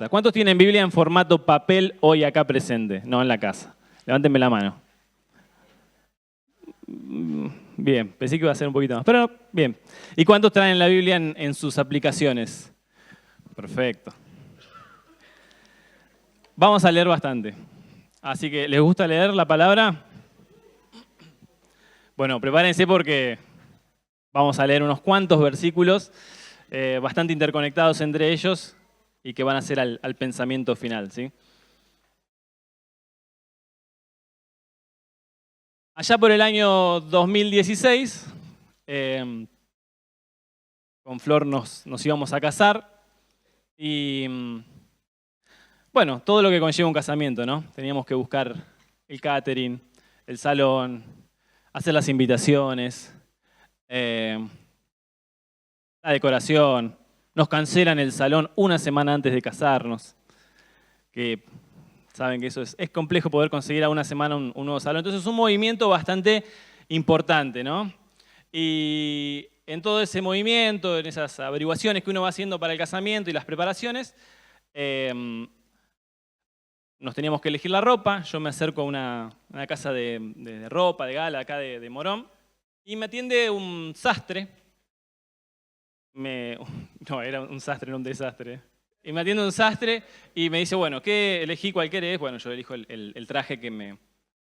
casa. ¿Cuántos tienen Biblia en formato papel hoy acá presente? No, en la casa. Levántenme la mano. Bien, pensé que iba a ser un poquito más, pero no, bien. ¿Y cuántos traen la Biblia en sus aplicaciones? Perfecto. Vamos a leer bastante. Así que, ¿les gusta leer la palabra? Bueno, prepárense porque vamos a leer unos cuantos versículos bastante interconectados entre ellos y que van a ser al pensamiento final, ¿sí? Allá por el año 2016, con Flor nos íbamos a casar y, bueno, todo lo que conlleva un casamiento, ¿no? Teníamos que buscar el catering, el salón, hacer las invitaciones, la decoración. Nos cancelan el salón una semana antes de casarnos, que saben que eso es complejo poder conseguir a una semana un nuevo salón. Entonces es un movimiento bastante importante, ¿no? Y en todo ese movimiento, en esas averiguaciones que uno va haciendo para el casamiento y las preparaciones, nos teníamos que elegir la ropa. Yo me acerco a una casa de ropa, de gala, acá de Morón, y me atiende un sastre. No, era un sastre, no un desastre. Y me atiende un sastre y me dice, bueno, ¿qué elegí? ¿Cuál querés? Bueno, yo elijo el traje que me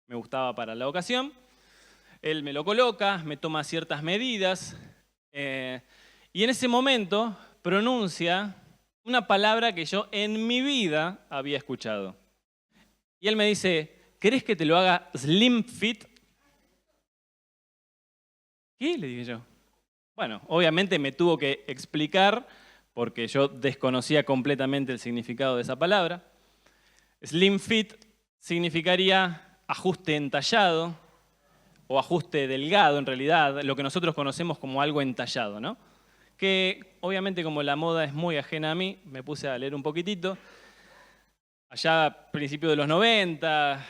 gustaba para la ocasión. Él me lo coloca, me toma ciertas medidas y en ese momento pronuncia una palabra que yo en mi vida había escuchado. Y él me dice, ¿querés que te lo haga slim fit? ¿Qué? Le dije yo. Bueno, obviamente me tuvo que explicar porque yo desconocía completamente el significado de esa palabra. Slim fit significaría ajuste entallado o ajuste delgado en realidad, lo que nosotros conocemos como algo entallado, ¿no? Que obviamente como la moda es muy ajena a mí, me puse a leer un poquitito. Allá a principios de los 90,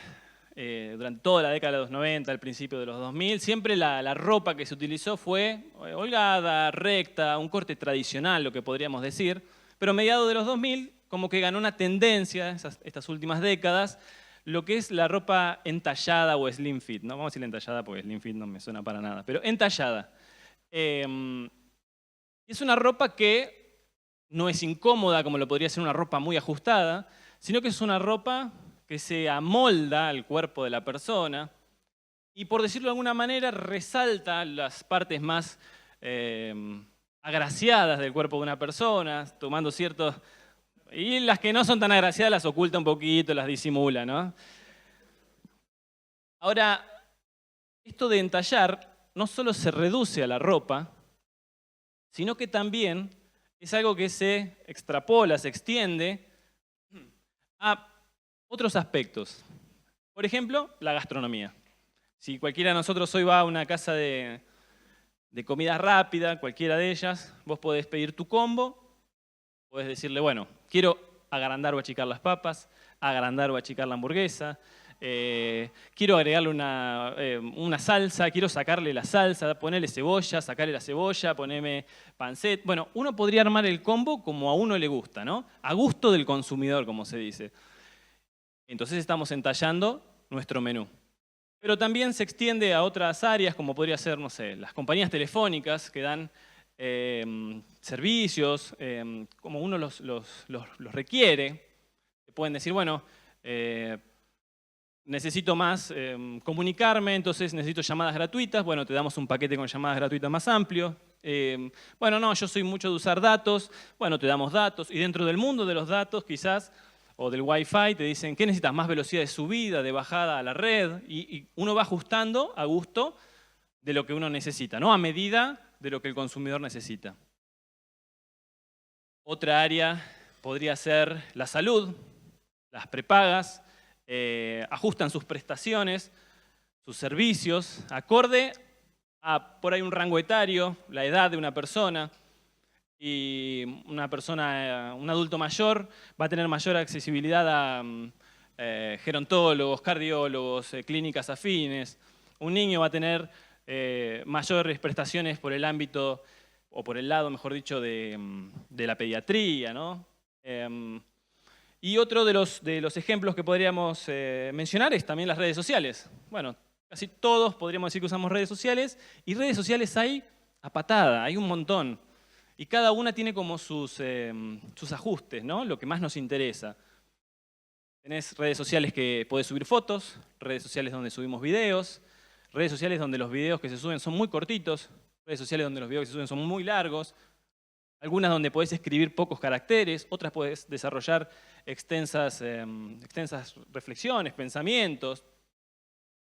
durante toda la década de los 90, al principio de los 2000, siempre la ropa que se utilizó fue holgada, recta, un corte tradicional, lo que podríamos decir. Pero a mediados de los 2000, como que ganó una tendencia, estas últimas décadas, lo que es la ropa entallada o slim fit, ¿no? Vamos a decir entallada porque slim fit no me suena para nada, pero entallada. Es una ropa que no es incómoda como lo podría ser una ropa muy ajustada, sino que es una ropa que se amolda al cuerpo de la persona y, por decirlo de alguna manera, resalta las partes más agraciadas del cuerpo de una persona, tomando ciertos... Y las que no son tan agraciadas las oculta un poquito, las disimula, ¿no? Ahora, esto de entallar no solo se reduce a la ropa, sino que también es algo que se extrapola, se extiende a otros aspectos. Por ejemplo, la gastronomía. Si cualquiera de nosotros hoy va a una casa de comida rápida, cualquiera de ellas, vos podés pedir tu combo, podés decirle, bueno, quiero agrandar o achicar las papas, agrandar o achicar la hamburguesa, quiero agregarle una salsa, quiero sacarle la salsa, ponerle cebolla, sacarle la cebolla, ponerme panceta. Bueno, uno podría armar el combo como a uno le gusta, ¿no? A gusto del consumidor, como se dice. Entonces estamos entallando nuestro menú. Pero también se extiende a otras áreas, como podría ser, no sé, las compañías telefónicas que dan servicios, como uno los requiere. Pueden decir, bueno, necesito más comunicarme, entonces necesito llamadas gratuitas. Bueno, te damos un paquete con llamadas gratuitas más amplio. Bueno, no, yo soy mucho de usar datos. Bueno, te damos datos. Y dentro del mundo de los datos, quizás, o del Wi-Fi, te dicen, ¿qué necesitas? Más velocidad de subida, de bajada a la red. Y uno va ajustando a gusto de lo que uno necesita, ¿no? A medida de lo que el consumidor necesita. Otra área podría ser la salud, las prepagas. Ajustan sus prestaciones, sus servicios, acorde a por ahí un rango etario, la edad de una persona, y una persona, un adulto mayor, va a tener mayor accesibilidad a gerontólogos, cardiólogos, clínicas afines. Un niño va a tener mayores prestaciones por el ámbito, o por el lado, mejor dicho, de la pediatría, ¿no? Y otro de los ejemplos que podríamos mencionar es también las redes sociales. Bueno, casi todos podríamos decir que usamos redes sociales, y redes sociales hay a patada, hay un montón. Y cada una tiene como sus ajustes, ¿no? Lo que más nos interesa. Tenés redes sociales que podés subir fotos, redes sociales donde subimos videos, redes sociales donde los videos que se suben son muy cortitos, redes sociales donde los videos que se suben son muy largos, algunas donde podés escribir pocos caracteres, otras podés desarrollar extensas reflexiones, pensamientos,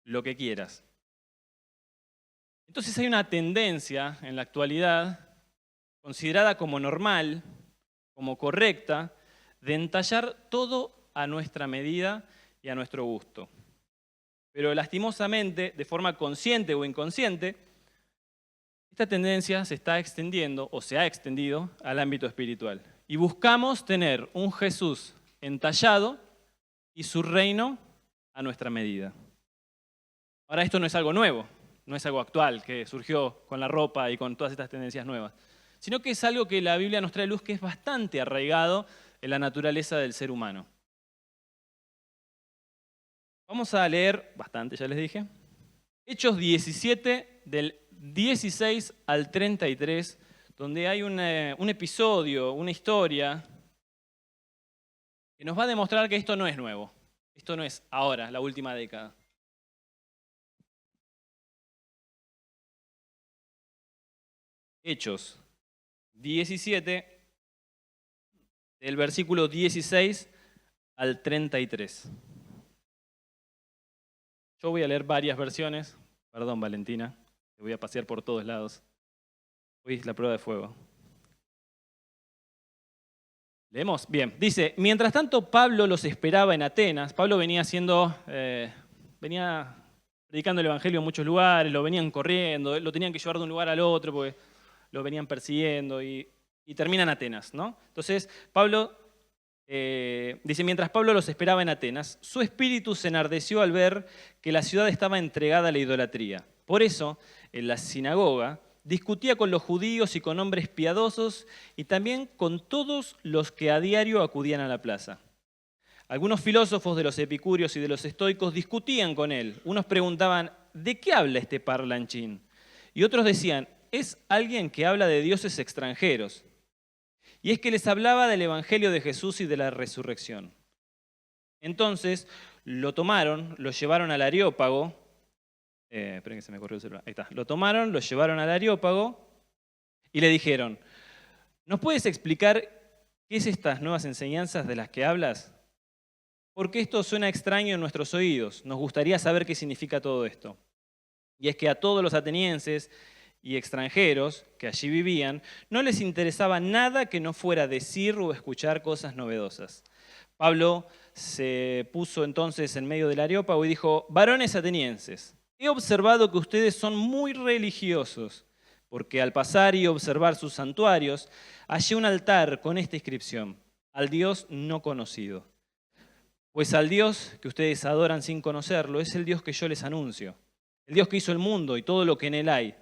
lo que quieras. Entonces hay una tendencia en la actualidad, considerada como normal, como correcta, de entallar todo a nuestra medida y a nuestro gusto. Pero lastimosamente, de forma consciente o inconsciente, esta tendencia se está extendiendo o se ha extendido al ámbito espiritual. Y buscamos tener un Jesús entallado y su reino a nuestra medida. Ahora, esto no es algo nuevo, no es algo actual que surgió con la ropa y con todas estas tendencias nuevas, sino que es algo que la Biblia nos trae luz, que es bastante arraigado en la naturaleza del ser humano. Vamos a leer, bastante ya les dije, Hechos 17 del 16 al 33, donde hay un episodio, una historia, que nos va a demostrar que esto no es nuevo. Esto no es ahora, la última década. Hechos 17, del versículo 16 al 33. Yo voy a leer varias versiones. Perdón, Valentina, te voy a pasear por todos lados. Hoy es la prueba de fuego. ¿Leemos? Bien. Dice, mientras tanto Pablo los esperaba en Atenas. Pablo venía predicando el evangelio en muchos lugares, lo venían corriendo, lo tenían que llevar de un lugar al otro porque lo venían persiguiendo y termina en Atenas, ¿no? Entonces, Pablo dice, mientras Pablo los esperaba en Atenas, su espíritu se enardeció al ver que la ciudad estaba entregada a la idolatría. Por eso, en la sinagoga, discutía con los judíos y con hombres piadosos y también con todos los que a diario acudían a la plaza. Algunos filósofos de los epicúreos y de los estoicos discutían con él. Unos preguntaban, ¿de qué habla este parlanchín? Y otros decían, es alguien que habla de dioses extranjeros. Y es que les hablaba del evangelio de Jesús y de la resurrección. Entonces lo tomaron, lo llevaron al Areópago. Esperen que se me corrió el celular. Ahí está. Lo tomaron, lo llevaron al Areópago y le dijeron, ¿nos puedes explicar qué es estas nuevas enseñanzas de las que hablas? Porque esto suena extraño en nuestros oídos. Nos gustaría saber qué significa todo esto. Y es que a todos los atenienses y extranjeros que allí vivían, no les interesaba nada que no fuera decir o escuchar cosas novedosas. Pablo se puso entonces en medio del Areópago y dijo, varones atenienses, he observado que ustedes son muy religiosos, porque al pasar y observar sus santuarios, hallé un altar con esta inscripción, al Dios no conocido. Pues al Dios que ustedes adoran sin conocerlo, es el Dios que yo les anuncio, el Dios que hizo el mundo y todo lo que en él hay.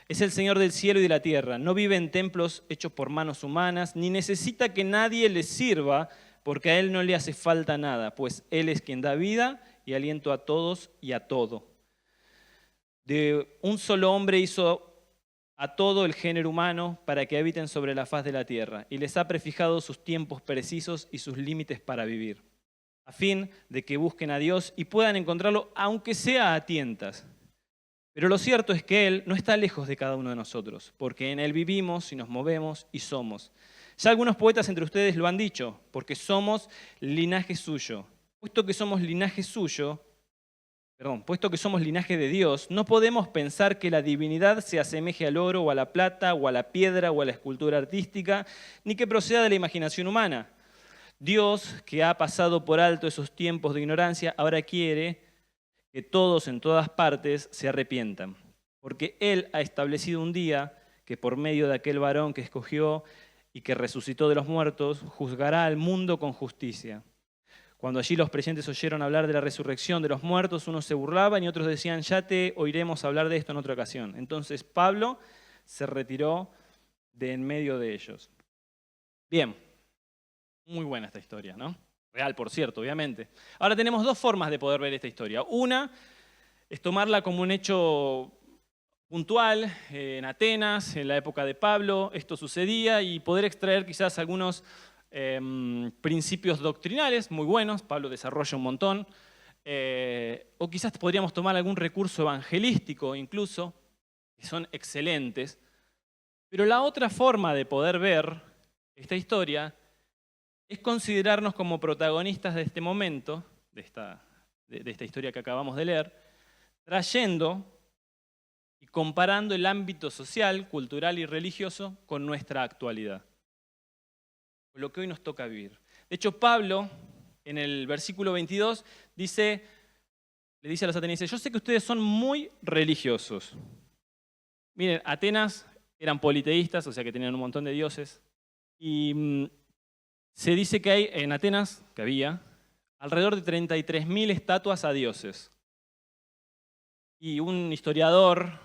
Es el Señor del cielo y de la tierra. No vive en templos hechos por manos humanas, ni necesita que nadie le sirva, porque a Él no le hace falta nada, pues Él es quien da vida y aliento a todos y a todo. De un solo hombre hizo a todo el género humano para que habiten sobre la faz de la tierra, y les ha prefijado sus tiempos precisos y sus límites para vivir, a fin de que busquen a Dios y puedan encontrarlo, aunque sea a tientas. Pero lo cierto es que Él no está lejos de cada uno de nosotros, porque en Él vivimos y nos movemos y somos. Ya algunos poetas entre ustedes lo han dicho, porque somos linaje suyo. Puesto que somos linaje de Dios, no podemos pensar que la divinidad se asemeje al oro o a la plata o a la piedra o a la escultura artística, ni que proceda de la imaginación humana. Dios, que ha pasado por alto esos tiempos de ignorancia, ahora quiere que todos en todas partes se arrepientan, porque Él ha establecido un día que por medio de aquel varón que escogió y que resucitó de los muertos, juzgará al mundo con justicia. Cuando allí los presentes oyeron hablar de la resurrección de los muertos, unos se burlaban y otros decían, ya te oiremos hablar de esto en otra ocasión. Entonces Pablo se retiró de en medio de ellos. Bien, muy buena esta historia, ¿no? Real, por cierto, obviamente. Ahora tenemos dos formas de poder ver esta historia. Una es tomarla como un hecho puntual en Atenas, en la época de Pablo, esto sucedía, y poder extraer quizás algunos principios doctrinales muy buenos, Pablo desarrolla un montón, o quizás podríamos tomar algún recurso evangelístico incluso, que son excelentes. Pero la otra forma de poder ver esta historia es considerarnos como protagonistas de este momento, de esta historia que acabamos de leer, trayendo y comparando el ámbito social, cultural y religioso con nuestra actualidad, con lo que hoy nos toca vivir. De hecho, Pablo, en el versículo 22, le dice a los atenienses: yo sé que ustedes son muy religiosos. Miren, Atenas eran politeístas, o sea que tenían un montón de dioses, y se dice que hay en Atenas, que había, alrededor de 33.000 estatuas a dioses. Y un historiador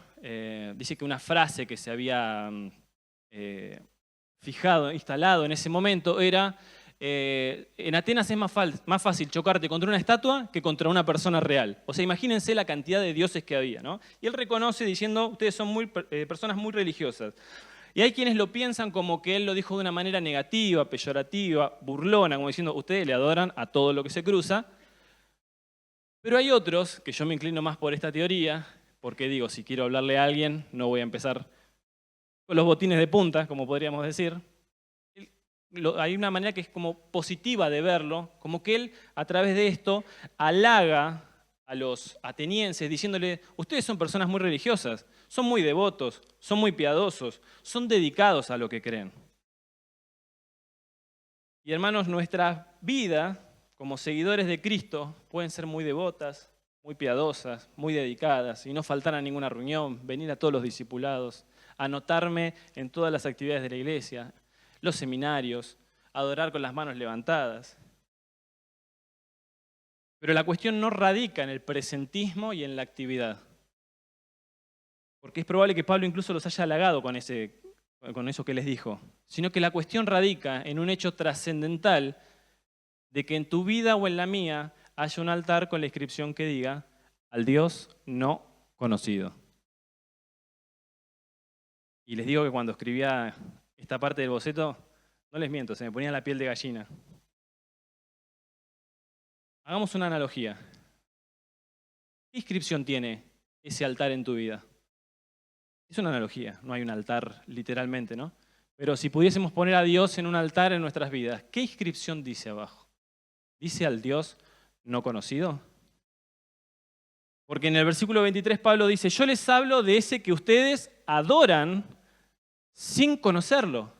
dice que una frase que se había instalado en ese momento era: en Atenas es más fácil chocarte contra una estatua que contra una persona real. O sea, imagínense la cantidad de dioses que había, ¿no? Y él reconoce diciendo: ustedes son personas muy religiosas. Y hay quienes lo piensan como que él lo dijo de una manera negativa, peyorativa, burlona, como diciendo: ustedes le adoran a todo lo que se cruza. Pero hay otros, que yo me inclino más por esta teoría, porque digo, si quiero hablarle a alguien, no voy a empezar con los botines de punta, como podríamos decir. Hay una manera que es como positiva de verlo, como que él a través de esto halaga a los atenienses diciéndole: ustedes son personas muy religiosas, son muy devotos, son muy piadosos, son dedicados a lo que creen. Y hermanos, nuestra vida como seguidores de Cristo pueden ser muy devotas, muy piadosas, muy dedicadas, y no faltar a ninguna reunión, venir a todos los discipulados, anotarme en todas las actividades de la iglesia, los seminarios, adorar con las manos levantadas. Pero la cuestión no radica en el presentismo y en la actividad. Porque es probable que Pablo incluso los haya halagado con eso que les dijo, sino que la cuestión radica en un hecho trascendental de que en tu vida o en la mía haya un altar con la inscripción que diga: al Dios no conocido. Y les digo que cuando escribía esta parte del boceto, no les miento, se me ponía la piel de gallina. Hagamos una analogía. ¿Qué inscripción tiene ese altar en tu vida? Es una analogía, no hay un altar literalmente, ¿no? Pero si pudiésemos poner a Dios en un altar en nuestras vidas, ¿qué inscripción dice abajo? ¿Dice al Dios no conocido? Porque en el versículo 23 Pablo dice: yo les hablo de ese que ustedes adoran sin conocerlo.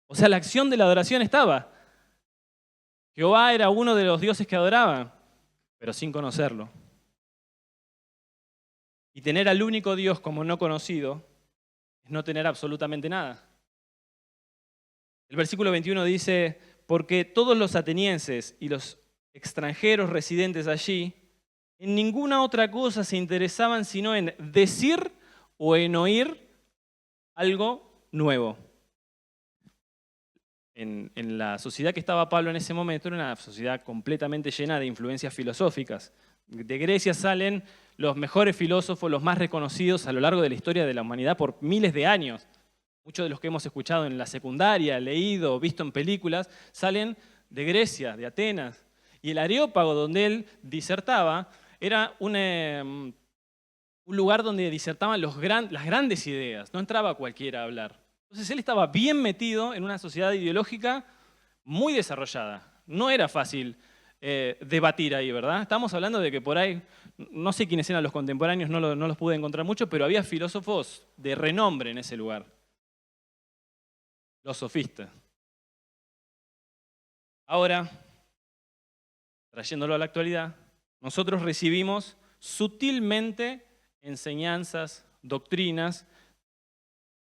O sea, la acción de la adoración estaba. Jehová era uno de los dioses que adoraban, pero sin conocerlo. Y tener al único Dios como no conocido es no tener absolutamente nada. El versículo 21 dice: porque todos los atenienses y los extranjeros residentes allí en ninguna otra cosa se interesaban sino en decir o en oír algo nuevo. En la sociedad que estaba Pablo en ese momento era una sociedad completamente llena de influencias filosóficas. De Grecia salen los mejores filósofos, los más reconocidos a lo largo de la historia de la humanidad por miles de años. Muchos de los que hemos escuchado en la secundaria, leído, visto en películas, salen de Grecia, de Atenas. Y el Areópago, donde él disertaba, era un lugar donde disertaban las grandes ideas. No entraba cualquiera a hablar. Entonces él estaba bien metido en una sociedad ideológica muy desarrollada. No era fácil debatir ahí, ¿verdad? Estamos hablando de que por ahí, no sé quiénes eran los contemporáneos, no los pude encontrar mucho, pero había filósofos de renombre en ese lugar. Los sofistas. Ahora, trayéndolo a la actualidad, nosotros recibimos sutilmente enseñanzas, doctrinas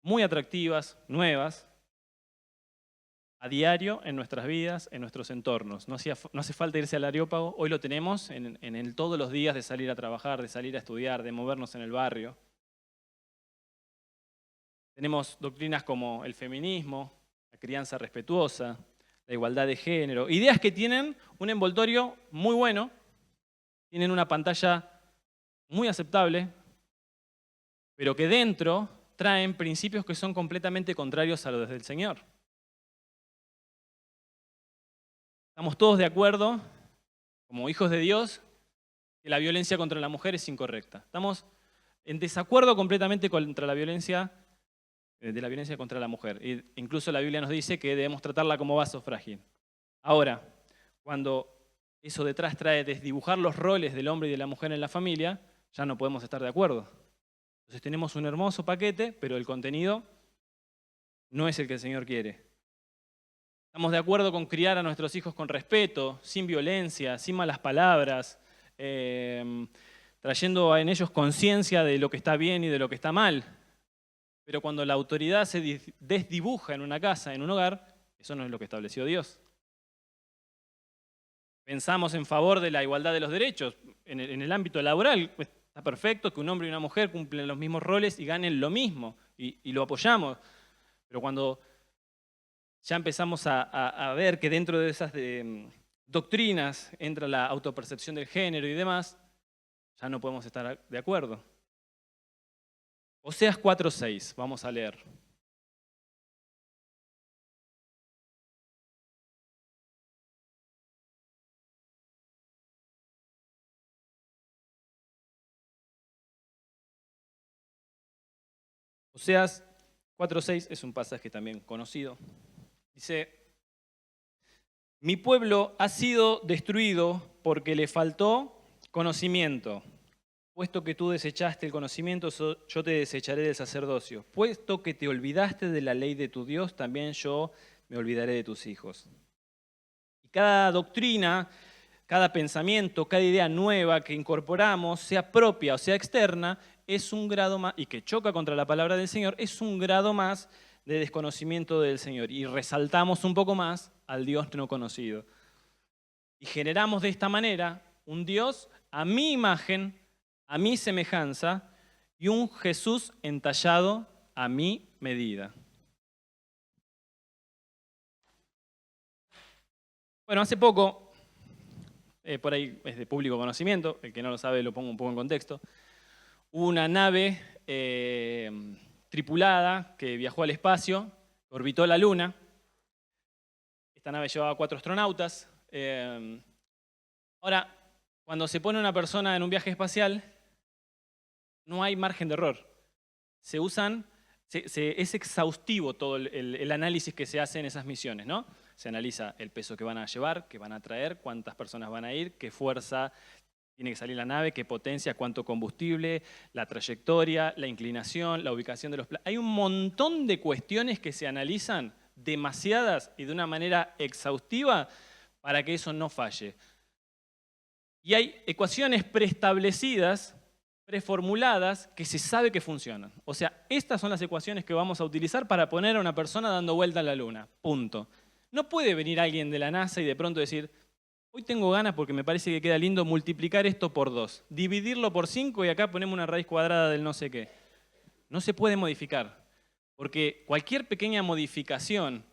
muy atractivas, nuevas, a diario en nuestras vidas, en nuestros entornos. No hace falta irse al Areópago, hoy lo tenemos en todos los días de salir a trabajar, de salir a estudiar, de movernos en el barrio. Tenemos doctrinas como el feminismo, la crianza respetuosa, la igualdad de género, ideas que tienen un envoltorio muy bueno, tienen una pantalla muy aceptable, pero que dentro traen principios que son completamente contrarios a los del Señor. Estamos todos de acuerdo, como hijos de Dios, que la violencia contra la mujer es incorrecta. Estamos en desacuerdo completamente contra la violencia, de la violencia contra la mujer. E incluso la Biblia nos dice que debemos tratarla como vaso frágil. Ahora, cuando eso detrás trae desdibujar los roles del hombre y de la mujer en la familia, ya no podemos estar de acuerdo. Entonces tenemos un hermoso paquete, pero el contenido no es el que el Señor quiere. Estamos de acuerdo con criar a nuestros hijos con respeto, sin violencia, sin malas palabras, trayendo en ellos conciencia de lo que está bien y de lo que está mal. Pero cuando la autoridad se desdibuja en una casa, en un hogar, eso no es lo que estableció Dios. Pensamos en favor de la igualdad de los derechos. En el ámbito laboral está perfecto que un hombre y una mujer cumplen los mismos roles y ganen lo mismo, y lo apoyamos. Pero cuando ya empezamos a ver que dentro de esas doctrinas entra la autopercepción del género y demás, ya no podemos estar de acuerdo. Oseas 4:6, vamos a leer. Oseas 4:6 es un pasaje también conocido. Dice: mi pueblo ha sido destruido porque le faltó conocimiento. Puesto que tú desechaste el conocimiento, yo te desecharé del sacerdocio. Puesto que te olvidaste de la ley de tu Dios, también yo me olvidaré de tus hijos. Y cada doctrina, cada pensamiento, cada idea nueva que incorporamos, sea propia o sea externa, es un grado más, y que choca contra la palabra del Señor, es un grado más de desconocimiento del Señor. Y resaltamos un poco más al Dios no conocido. Y generamos de esta manera un Dios a mi imagen, a mi semejanza, y un Jesús entallado a mi medida. Bueno, hace poco, por ahí es de público conocimiento, el que no lo sabe lo pongo un poco en contexto, hubo una nave tripulada que viajó al espacio, orbitó la Luna. Esta nave llevaba 4 astronautas. Ahora, cuando se pone una persona en un viaje espacial, no hay margen de error. Es exhaustivo todo el análisis que se hace en esas misiones, ¿no? Se analiza el peso que van a llevar, que van a traer, cuántas personas van a ir, qué fuerza tiene que salir la nave, qué potencia, cuánto combustible, la trayectoria, la inclinación, la ubicación de los planos. Hay un montón de cuestiones que se analizan, demasiadas y de una manera exhaustiva, para que eso no falle. Y hay ecuaciones preestablecidas, preformuladas, que se sabe que funcionan. O sea, estas son las ecuaciones que vamos a utilizar para poner a una persona dando vuelta a la Luna. Punto. No puede venir alguien de la NASA y de pronto decir: hoy tengo ganas, porque me parece que queda lindo, multiplicar esto por 2, dividirlo por 5 y acá ponemos una raíz cuadrada del no sé qué. No se puede modificar, porque cualquier pequeña modificación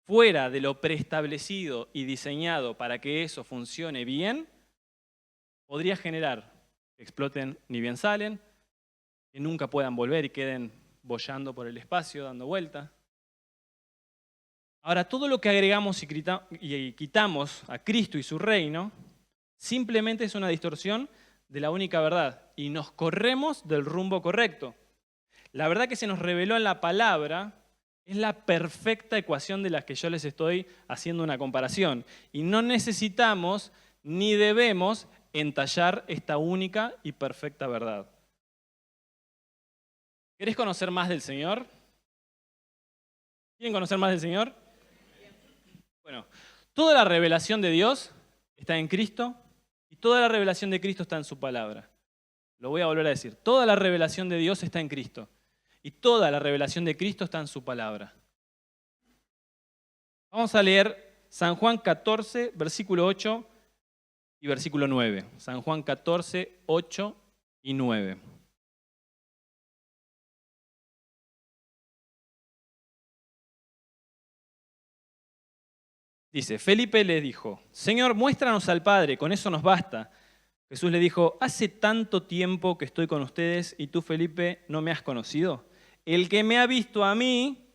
fuera de lo preestablecido y diseñado para que eso funcione bien, podría generar que exploten ni bien salen, que nunca puedan volver y queden boyando por el espacio, dando vuelta. Ahora, todo lo que agregamos y quitamos a Cristo y su reino, simplemente es una distorsión de la única verdad y nos corremos del rumbo correcto. La verdad que se nos reveló en la palabra es la perfecta ecuación de la que yo les estoy haciendo una comparación. Y no necesitamos ni debemos entallar esta única y perfecta verdad. ¿Querés conocer más del Señor? ¿Quieren conocer más del Señor? Bueno, toda la revelación de Dios está en Cristo y toda la revelación de Cristo está en su palabra. Lo voy a volver a decir. Toda la revelación de Dios está en Cristo y toda la revelación de Cristo está en su palabra. Vamos a leer San Juan 14, versículo 8 y versículo 9. San Juan 14, 8 y 9. Dice, Felipe le dijo, Señor, muéstranos al Padre, con eso nos basta. Jesús le dijo, hace tanto tiempo que estoy con ustedes y tú, Felipe, no me has conocido. El que me ha visto a mí,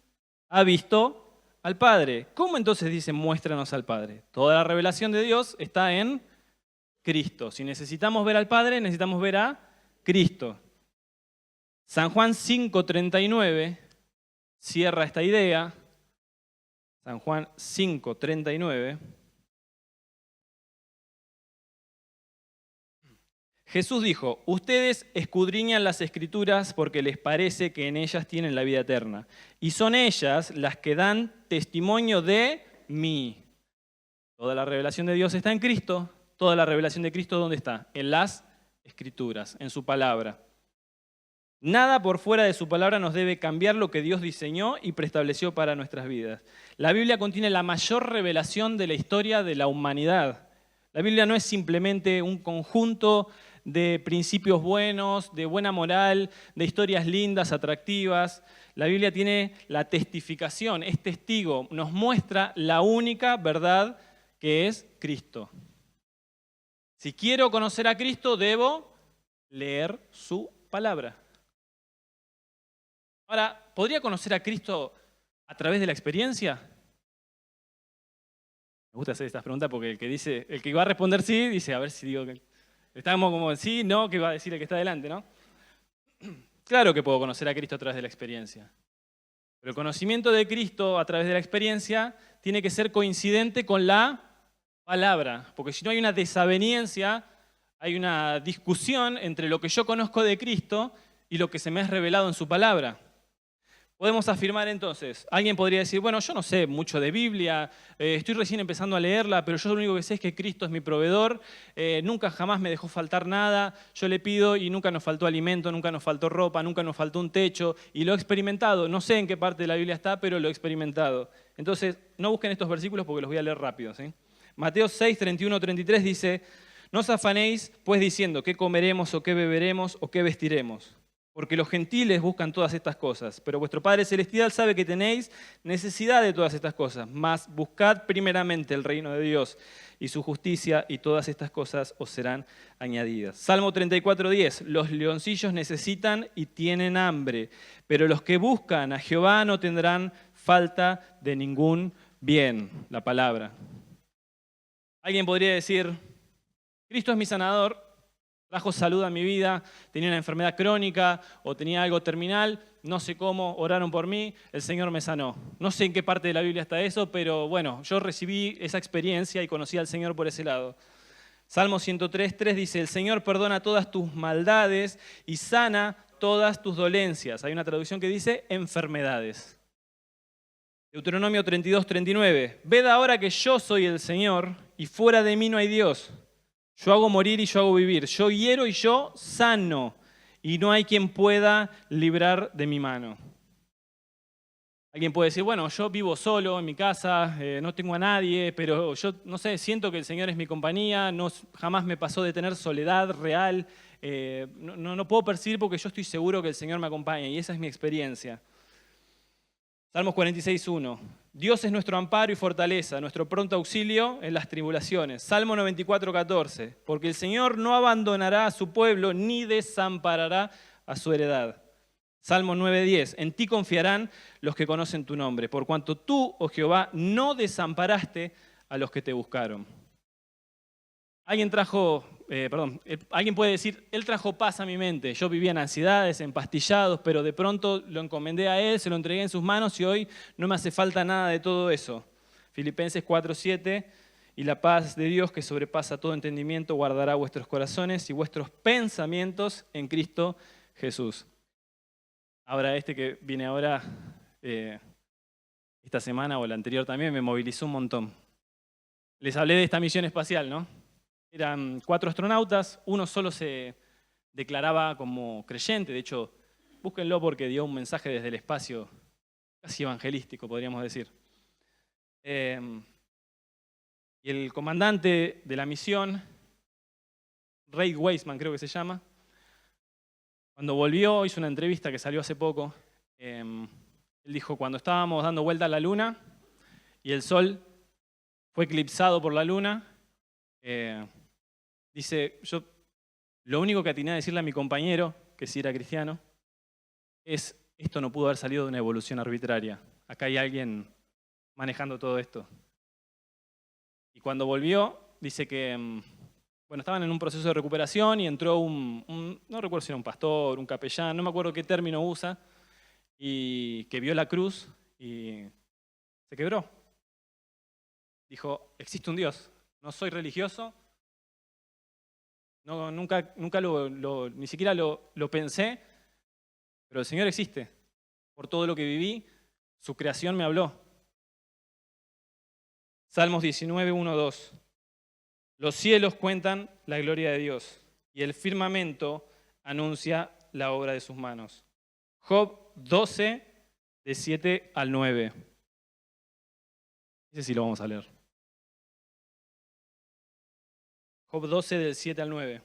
ha visto al Padre. ¿Cómo entonces dice, muéstranos al Padre? Toda la revelación de Dios está en Cristo. Si necesitamos ver al Padre, necesitamos ver a Cristo. San Juan 5:39 cierra esta idea. San Juan 5:39. Jesús dijo, ustedes escudriñan las Escrituras porque les parece que en ellas tienen la vida eterna. Y son ellas las que dan testimonio de mí. Toda la revelación de Dios está en Cristo. Toda la revelación de Cristo, ¿dónde está? En las Escrituras, en su palabra. Nada por fuera de su palabra nos debe cambiar lo que Dios diseñó y preestableció para nuestras vidas. La Biblia contiene la mayor revelación de la historia de la humanidad. La Biblia no es simplemente un conjunto de principios buenos, de buena moral, de historias lindas, atractivas. La Biblia tiene la testificación, es testigo, nos muestra la única verdad que es Cristo. Si quiero conocer a Cristo, debo leer su palabra. Ahora, ¿podría conocer a Cristo a través de la experiencia? Me gusta hacer estas preguntas porque el que va a responder sí, dice, a ver si digo que estamos como sí, no, que va a decir el que está adelante, ¿no? Claro que puedo conocer a Cristo a través de la experiencia. Pero el conocimiento de Cristo a través de la experiencia tiene que ser coincidente con la palabra, porque si no hay una desaveniencia, hay una discusión entre lo que yo conozco de Cristo y lo que se me ha revelado en su palabra. Podemos afirmar entonces, alguien podría decir, bueno, yo no sé mucho de Biblia, estoy recién empezando a leerla, pero yo lo único que sé es que Cristo es mi proveedor, nunca jamás me dejó faltar nada, yo le pido y nunca nos faltó alimento, nunca nos faltó ropa, nunca nos faltó un techo, y lo he experimentado, no sé en qué parte de la Biblia está, pero lo he experimentado. Entonces, no busquen estos versículos porque los voy a leer rápido, ¿sí? Mateo 6, 31, 33 dice, no os afanéis pues diciendo qué comeremos o qué beberemos o qué vestiremos. Porque los gentiles buscan todas estas cosas, pero vuestro Padre Celestial sabe que tenéis necesidad de todas estas cosas. Mas buscad primeramente el reino de Dios y su justicia, y todas estas cosas os serán añadidas. Salmo 34:10. Los leoncillos necesitan y tienen hambre, pero los que buscan a Jehová no tendrán falta de ningún bien. La palabra. Alguien podría decir, Cristo es mi sanador. Trajo salud a mi vida, tenía una enfermedad crónica o tenía algo terminal, no sé cómo, oraron por mí, el Señor me sanó. No sé en qué parte de la Biblia está eso, pero bueno, yo recibí esa experiencia y conocí al Señor por ese lado. Salmo 103:3 dice, el Señor perdona todas tus maldades y sana todas tus dolencias. Hay una traducción que dice enfermedades. Deuteronomio 32:39, ved ahora que yo soy el Señor y fuera de mí no hay Dios. Yo hago morir y yo hago vivir. Yo hiero y yo sano. Y no hay quien pueda librar de mi mano. Alguien puede decir, bueno, yo vivo solo en mi casa, no tengo a nadie, pero yo, no sé, siento que el Señor es mi compañía, jamás me pasó de tener soledad real. No puedo percibir porque yo estoy seguro que el Señor me acompaña y esa es mi experiencia. Salmos 46:1. Dios es nuestro amparo y fortaleza, nuestro pronto auxilio en las tribulaciones. Salmo 94:14. Porque el Señor no abandonará a su pueblo ni desamparará a su heredad. Salmo 9:10. En ti confiarán los que conocen tu nombre, por cuanto tú, oh Jehová, no desamparaste a los que te buscaron. Alguien puede decir, Él trajo paz a mi mente. Yo vivía en ansiedades, empastillados, pero de pronto lo encomendé a Él, se lo entregué en sus manos y hoy no me hace falta nada de todo eso. Filipenses 4:7, y la paz de Dios que sobrepasa todo entendimiento guardará vuestros corazones y vuestros pensamientos en Cristo Jesús. Ahora este que viene ahora, esta semana o la anterior también, me movilizó un montón. Les hablé de esta misión espacial, ¿no? Eran 4 astronautas, uno solo se declaraba como creyente, de hecho, búsquenlo porque dio un mensaje desde el espacio, casi evangelístico, podríamos decir. Y el comandante de la misión, Ray Weissman creo que se llama, cuando volvió, hizo una entrevista que salió hace poco, él dijo, cuando estábamos dando vuelta a la luna y el sol fue eclipsado por la luna. Dice, yo lo único que atiné a decirle a mi compañero, que sí era cristiano, es, esto no pudo haber salido de una evolución arbitraria. Acá hay alguien manejando todo esto. Y cuando volvió, dice que estaban en un proceso de recuperación y entró no recuerdo si era un pastor, un capellán, no me acuerdo qué término usa, y que vio la cruz y se quebró. Dijo, existe un Dios, no soy religioso, no, nunca ni siquiera lo pensé, pero el Señor existe. Por todo lo que viví, su creación me habló. Salmos 19, 1, 2. Los cielos cuentan la gloria de Dios y el firmamento anuncia la obra de sus manos. Job 12, de 7 al 9. Ese sí lo vamos a leer. Job 12, del 7 al 9.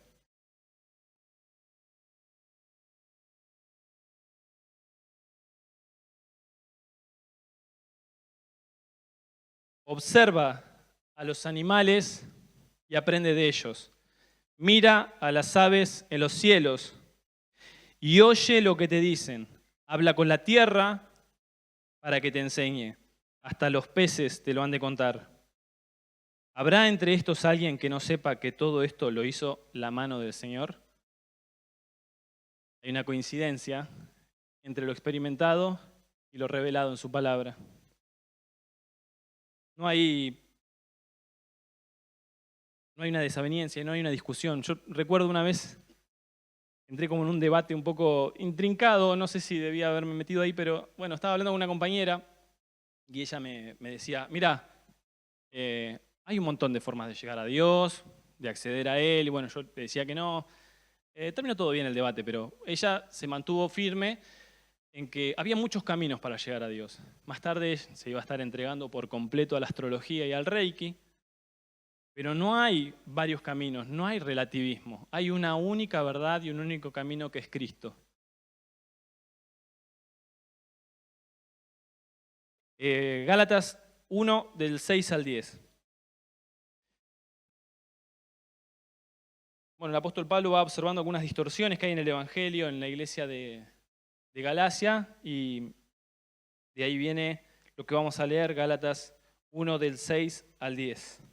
Observa a los animales y aprende de ellos. Mira a las aves en los cielos y oye lo que te dicen. Habla con la tierra para que te enseñe. Hasta los peces te lo han de contar. ¿Habrá entre estos alguien que no sepa que todo esto lo hizo la mano del Señor? Hay una coincidencia entre lo experimentado y lo revelado en su palabra. No hay una desaveniencia, no hay una discusión. Yo recuerdo una vez, entré como en un debate un poco intrincado, no sé si debía haberme metido ahí, pero bueno, estaba hablando con una compañera y ella me decía, mira, hay un montón de formas de llegar a Dios, de acceder a Él, y bueno, yo le decía que no. Terminó todo bien el debate, pero ella se mantuvo firme en que había muchos caminos para llegar a Dios. Más tarde se iba a estar entregando por completo a la astrología y al Reiki, pero no hay varios caminos, no hay relativismo. Hay una única verdad y un único camino que es Cristo. Gálatas 1, del 6 al 10. Bueno, el apóstol Pablo va observando algunas distorsiones que hay en el Evangelio, en la iglesia de Galacia, y de ahí viene lo que vamos a leer, Gálatas 1, del 6 al 10.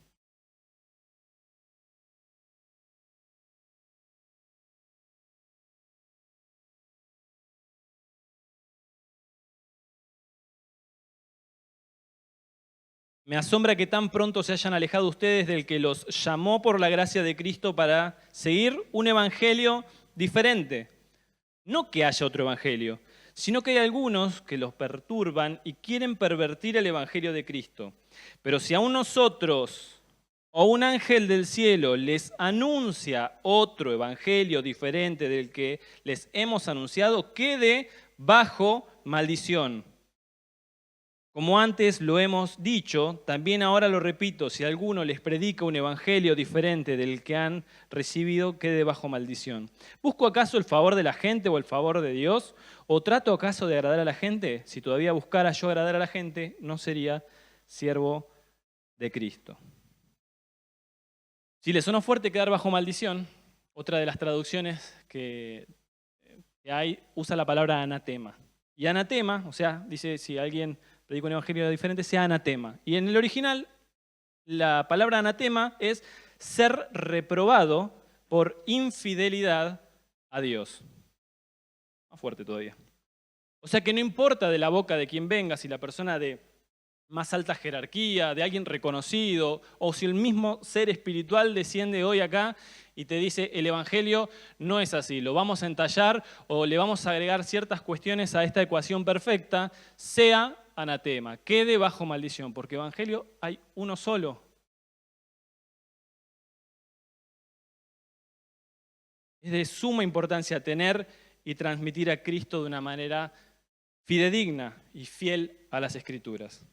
Me asombra que tan pronto se hayan alejado ustedes del que los llamó por la gracia de Cristo para seguir un evangelio diferente. No que haya otro evangelio, sino que hay algunos que los perturban y quieren pervertir el evangelio de Cristo. Pero si aún nosotros o un ángel del cielo les anuncia otro evangelio diferente del que les hemos anunciado, quede bajo maldición. Como antes lo hemos dicho, también ahora lo repito, si alguno les predica un evangelio diferente del que han recibido, quede bajo maldición. ¿Busco acaso el favor de la gente o el favor de Dios? ¿O trato acaso de agradar a la gente? Si todavía buscara yo agradar a la gente, no sería siervo de Cristo. Si les sonó fuerte quedar bajo maldición, otra de las traducciones que hay usa la palabra anatema. Y anatema, o sea, dice si alguien predica un evangelio diferente, sea anatema. Y en el original, la palabra anatema es ser reprobado por infidelidad a Dios. Más fuerte todavía. O sea que no importa de la boca de quien venga, si la persona de más alta jerarquía, de alguien reconocido, o si el mismo ser espiritual desciende hoy acá y te dice el evangelio no es así, lo vamos a entallar o le vamos a agregar ciertas cuestiones a esta ecuación perfecta, sea anatema, quede bajo maldición, porque evangelio hay uno solo. Es de suma importancia tener y transmitir a Cristo de una manera fidedigna y fiel a las Escrituras.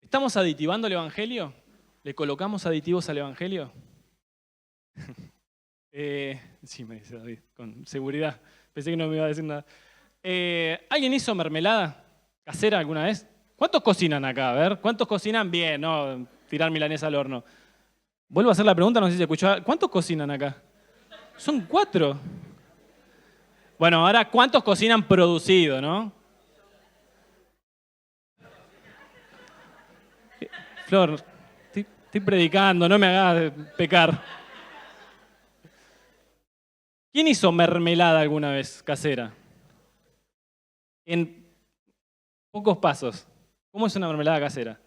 ¿Estamos aditivando el evangelio? ¿Le colocamos aditivos al evangelio? Sí, me dice David, con seguridad. Pensé que no me iba a decir nada. ¿Alguien hizo mermelada casera alguna vez? ¿Cuántos cocinan acá? A ver, ¿cuántos cocinan bien? No, tirar milanesa al horno. Vuelvo a hacer la pregunta, no sé si se escuchó. ¿Cuántos cocinan acá? Son 4. Bueno, ahora, ¿cuántos cocinan producido, no? Flor, estoy predicando, no me hagas pecar. ¿Quién hizo mermelada alguna vez casera? En pocos pasos. ¿Cómo es una mermelada casera?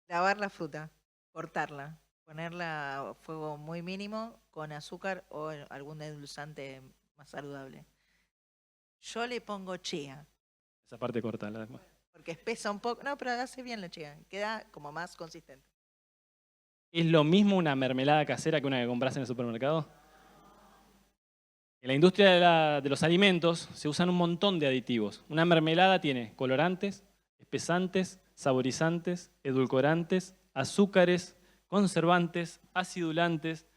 Lavar la fruta, cortarla, ponerla a fuego muy mínimo con azúcar o algún endulzante más saludable. Yo le pongo chía, Esa parte corta. porque espesa un poco. No, pero hace bien la chía, queda como más consistente. ¿Es lo mismo una mermelada casera que una que compras en el supermercado? En la industria de los alimentos se usan un montón de aditivos. Una mermelada tiene colorantes, espesantes, saborizantes, edulcorantes, azúcares, conservantes, acidulantes.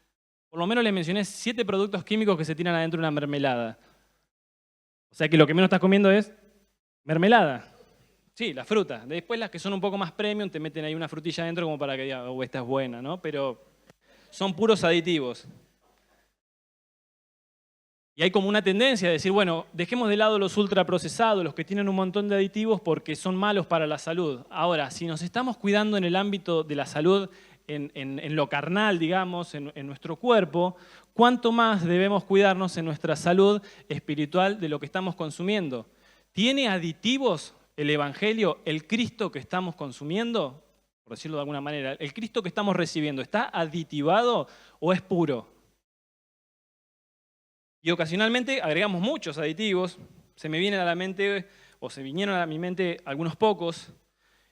Por lo menos le mencioné 7 productos químicos que se tiran adentro de una mermelada. O sea que lo que menos estás comiendo es mermelada. Sí, la fruta. Después las que son un poco más premium te meten ahí una frutilla adentro como para que digas, oh, esta es buena, ¿no? Pero son puros aditivos. Y hay como una tendencia a decir, bueno, dejemos de lado los ultraprocesados, los que tienen un montón de aditivos porque son malos para la salud. Ahora, si nos estamos cuidando en el ámbito de la salud, en lo carnal, digamos, en nuestro cuerpo, ¿cuánto más debemos cuidarnos en nuestra salud espiritual de lo que estamos consumiendo? ¿Tiene aditivos el Evangelio, el Cristo que estamos consumiendo? Por decirlo de alguna manera, ¿el Cristo que estamos recibiendo está aditivado o es puro? Y ocasionalmente agregamos muchos aditivos. Se me vienen a la mente, o se vinieron a mi mente algunos pocos.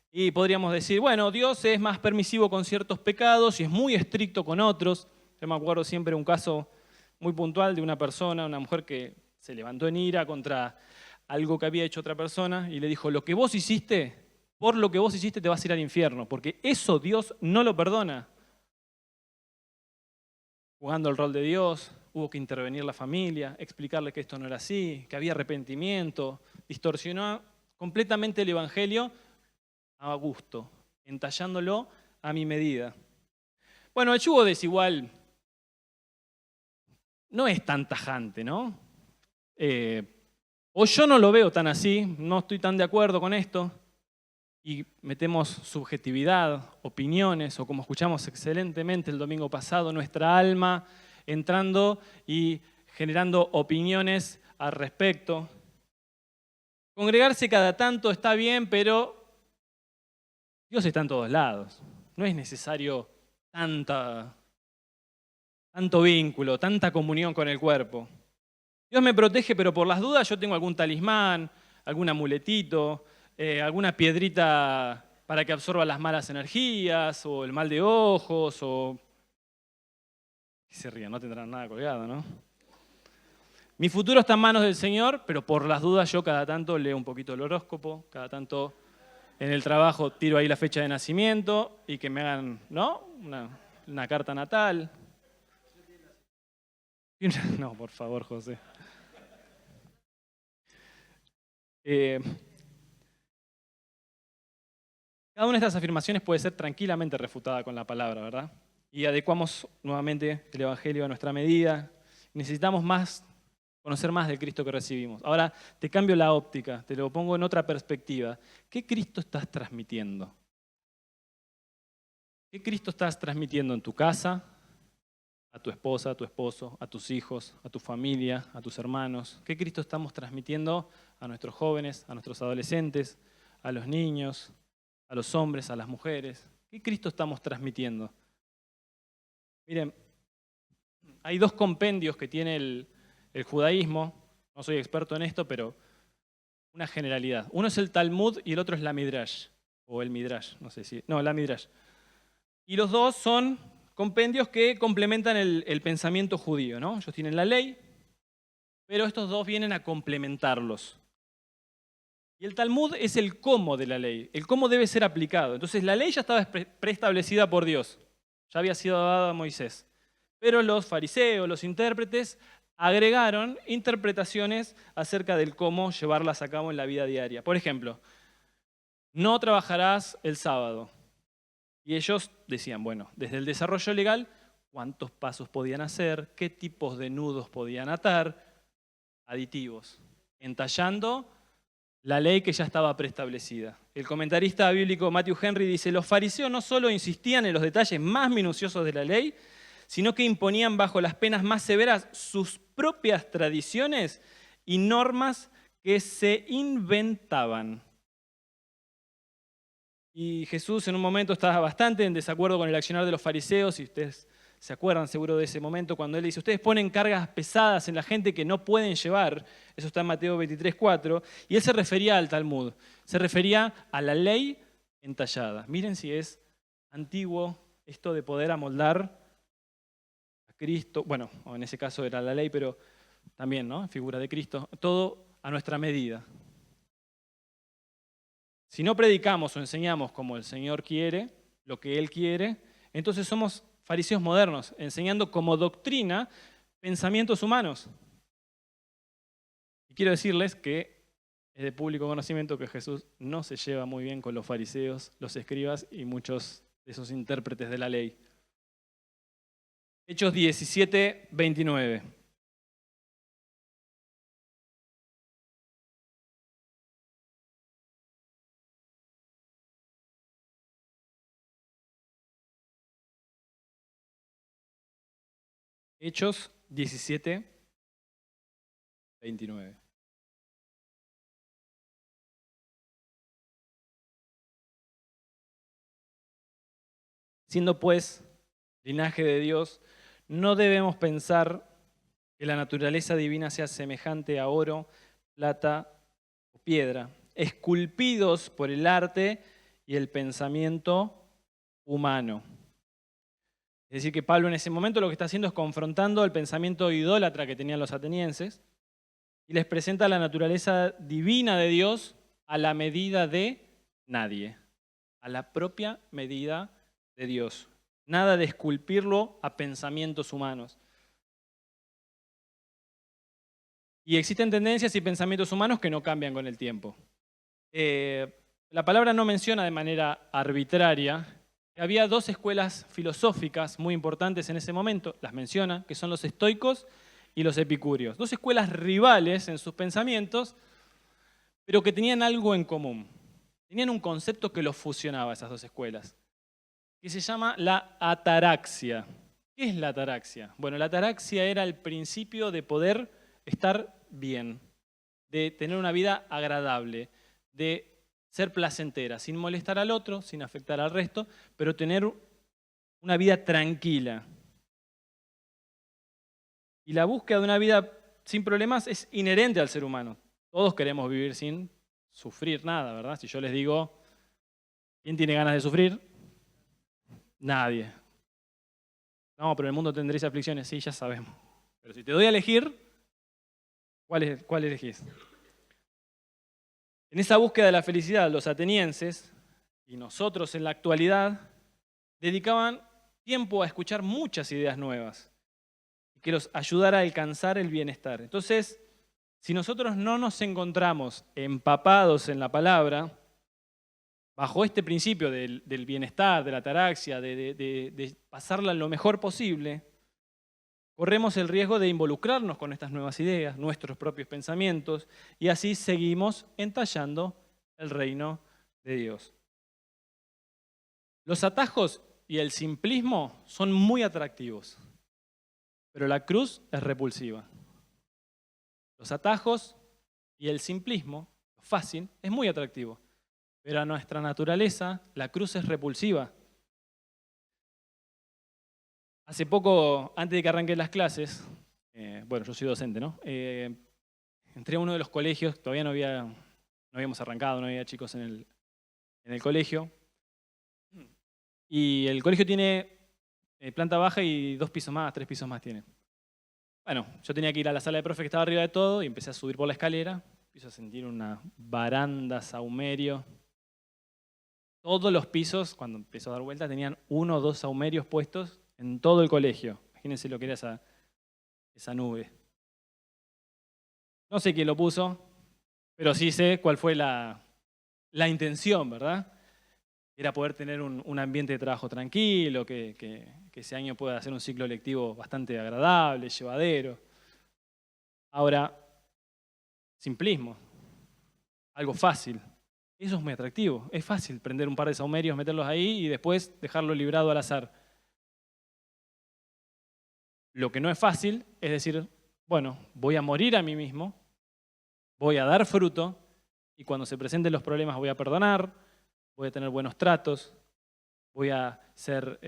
Y podríamos decir, bueno, Dios es más permisivo con ciertos pecados y es muy estricto con otros. Yo me acuerdo siempre de un caso muy puntual de una persona, una mujer que se levantó en ira contra algo que había hecho otra persona y le dijo, lo que vos hiciste, por lo que vos hiciste te vas a ir al infierno, porque eso Dios no lo perdona. Jugando el rol de Dios, hubo que intervenir la familia, explicarle que esto no era así, que había arrepentimiento, distorsionó completamente el Evangelio a gusto, entallándolo a mi medida. Bueno, el yugo desigual no es tan tajante, ¿no? O yo no lo veo tan así, no estoy tan de acuerdo con esto, y metemos subjetividad, opiniones, o como escuchamos excelentemente el domingo pasado, nuestra alma entrando y generando opiniones al respecto. Congregarse cada tanto está bien, pero Dios está en todos lados. No es necesario tanto vínculo, tanta comunión con el cuerpo. Dios me protege, pero por las dudas yo tengo algún talismán, algún amuletito, alguna piedrita para que absorba las malas energías, o el mal de ojos, o... ¿Qué se ríen? No tendrán nada colgado, ¿no? Mi futuro está en manos del Señor, pero por las dudas yo cada tanto leo un poquito el horóscopo, cada tanto en el trabajo tiro ahí la fecha de nacimiento y que me hagan, ¿no? Una carta natal. No, por favor, José. Cada una de estas afirmaciones puede ser tranquilamente refutada con la palabra, ¿verdad? Y adecuamos nuevamente el Evangelio a nuestra medida. Necesitamos conocer más del Cristo que recibimos. Ahora te cambio la óptica, te lo pongo en otra perspectiva. ¿Qué Cristo estás transmitiendo? ¿Qué Cristo estás transmitiendo en tu casa, a tu esposa, a tu esposo, a tus hijos, a tu familia, a tus hermanos? ¿Qué Cristo estamos transmitiendo a nuestros jóvenes, a nuestros adolescentes, a los niños, a los hombres, a las mujeres? ¿Qué Cristo estamos transmitiendo? Miren, hay 2 compendios que tiene el judaísmo, no soy experto en esto, pero una generalidad. Uno es el Talmud y el otro es la Midrash, o el Midrash, no sé si... No, la Midrash. Y los 2 son compendios que complementan el pensamiento judío, ¿no? Ellos tienen la ley, pero estos 2 vienen a complementarlos. Y el Talmud es el cómo de la ley, el cómo debe ser aplicado. Entonces la ley ya estaba preestablecida por Dios, ya había sido dada a Moisés. Pero los fariseos, los intérpretes, agregaron interpretaciones acerca del cómo llevarlas a cabo en la vida diaria. Por ejemplo, no trabajarás el sábado. Y ellos decían, bueno, desde el desarrollo legal, cuántos pasos podían hacer, qué tipos de nudos podían atar, aditivos, entallando la ley que ya estaba preestablecida. El comentarista bíblico Matthew Henry dice, los fariseos no solo insistían en los detalles más minuciosos de la ley, sino que imponían bajo las penas más severas sus propias tradiciones y normas que se inventaban. Y Jesús en un momento estaba bastante en desacuerdo con el accionar de los fariseos, y ustedes se acuerdan seguro de ese momento cuando él dice, ustedes ponen cargas pesadas en la gente que no pueden llevar, eso está en Mateo 23:4, y él se refería al Talmud, se refería a la ley entallada. Miren si es antiguo esto de poder amoldar a Cristo, bueno, en ese caso era la ley, pero también, ¿no? Figura de Cristo, todo a nuestra medida. Si no predicamos o enseñamos como el Señor quiere, lo que Él quiere, entonces somos fariseos modernos, enseñando como doctrina pensamientos humanos. Y quiero decirles que es de público conocimiento que Jesús no se lleva muy bien con los fariseos, los escribas y muchos de esos intérpretes de la ley. Hechos 17:29. Hechos 17:29. Siendo pues linaje de Dios, no debemos pensar que la naturaleza divina sea semejante a oro, plata o piedra, esculpidos por el arte y el pensamiento humano. Es decir, que Pablo en ese momento lo que está haciendo es confrontando el pensamiento idólatra que tenían los atenienses y les presenta la naturaleza divina de Dios a la medida de nadie, a la propia medida de Dios. Nada de esculpirlo a pensamientos humanos. Y existen tendencias y pensamientos humanos que no cambian con el tiempo. La palabra no menciona de manera arbitraria que había dos escuelas filosóficas muy importantes en ese momento, las menciona, que son los estoicos y los epicúreos. Dos escuelas rivales en sus pensamientos, pero que tenían algo en común. Tenían un concepto que los fusionaba, esas dos escuelas, que se llama la ataraxia. ¿Qué es la ataraxia? Bueno, la ataraxia era el principio de poder estar bien, de tener una vida agradable, de ser placentera, sin molestar al otro, sin afectar al resto, pero tener una vida tranquila. Y la búsqueda de una vida sin problemas es inherente al ser humano. Todos queremos vivir sin sufrir nada, ¿verdad? Si yo les digo, ¿quién tiene ganas de sufrir? Nadie. No, pero en el mundo tendréis aflicciones, sí, ya sabemos. Pero si te doy a elegir, ¿cuál elegís? En esa búsqueda de la felicidad, los atenienses y nosotros en la actualidad dedicaban tiempo a escuchar muchas ideas nuevas que los ayudara a alcanzar el bienestar. Entonces, si nosotros no nos encontramos empapados en la palabra, bajo este principio del bienestar, de la ataraxia, de pasarla lo mejor posible, corremos el riesgo de involucrarnos con estas nuevas ideas, nuestros propios pensamientos, y así seguimos entallando el reino de Dios. Los atajos y el simplismo son muy atractivos, pero la cruz es repulsiva. Los atajos y el simplismo, lo fácil, es muy atractivo, pero a nuestra naturaleza la cruz es repulsiva. Hace poco, antes de que arranquen las clases, bueno, yo soy docente, ¿no? Entré a uno de los colegios, todavía no habíamos arrancado, no había chicos en el colegio. Y el colegio tiene planta baja y 2 pisos más, 3 pisos más tiene. Bueno, yo tenía que ir a la sala de profe que estaba arriba de todo y empecé a subir por la escalera. Empiezo a sentir una baranda, saumerio. Todos los pisos, cuando empezó a dar vuelta, tenían 1 o 2 saumerios puestos en todo el colegio. Imagínense lo que era esa nube. No sé quién lo puso, pero sí sé cuál fue la intención, ¿verdad? Era poder tener un ambiente de trabajo tranquilo, que ese año pueda hacer un ciclo lectivo bastante agradable, llevadero. Ahora, simplismo, algo fácil. Eso es muy atractivo. Es fácil prender un par de saumerios, meterlos ahí y después dejarlo librado al azar. Lo que no es fácil es decir, bueno, voy a morir a mí mismo, voy a dar fruto y cuando se presenten los problemas voy a perdonar, voy a tener buenos tratos, voy a ser...